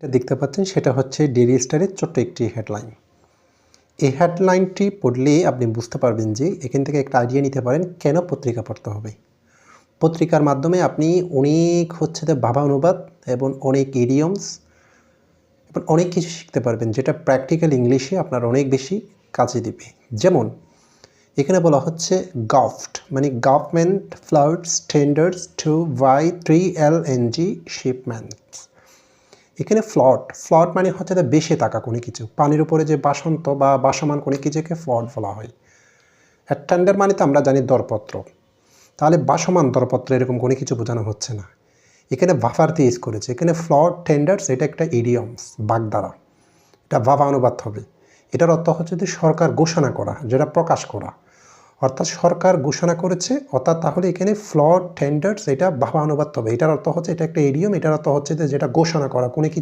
এটা দেখতে পাচ্ছেন সেটা হচ্ছে ডেইলি স্টারের ছোট্ট একটি হেডলাইন। এই হেডলাইনটি পড়লে আপনি বুঝতে পারবেন যে এখান থেকে একটা আইডিয়া নিতে পারেন কেন পত্রিকা পড়তে হবে। পত্রিকার মাধ্যমে আপনি অনেক ভাবা অনুবাদ এবং অনেক ইডিয়মস এবং অনেক কিছু শিখতে পারবেন, যেটা প্র্যাকটিক্যাল ইংলিশে আপনার অনেক বেশি কাজে দেবে। যেমন এখানে বলা হচ্ছে গভট মানে government floods tenders to buy 3 LNG shipments. এখানে ফ্লড মানে হচ্ছে বেশি টাকা কোনো কিছু, পানির উপরে যে বাসন্ত বা বাসমান কোনো কিছুকে ফ্লড বলা হয়। আর টেন্ডার মানে তো আমরা জানি দরপত্র, তাহলে বাসমান দরপত্র এরকম কোনো কিছু বোঝানো হচ্ছে না। এখানে ভাফার্থে ইউজ করেছে, এখানে ফ্লড টেন্ডার্স এটা একটা ইডিয়মস বাগধারা, এটা ভাবা অনুবাদ হবে। এটার অর্থ হচ্ছে যে সরকার ঘোষণা করা, যেটা প্রকাশ করা, অর্থাৎ সরকার ঘোষণা করেছে, অর্থাৎ তাহলে এখানে ফ্লড টেন্ডার্স এটা ভাবা অনুবাদ হবে। এটার অর্থ হচ্ছে এটা একটা ইডিয়ম, এটার অর্থ হচ্ছে যে যেটা ঘোষণা করা কোনো কিছু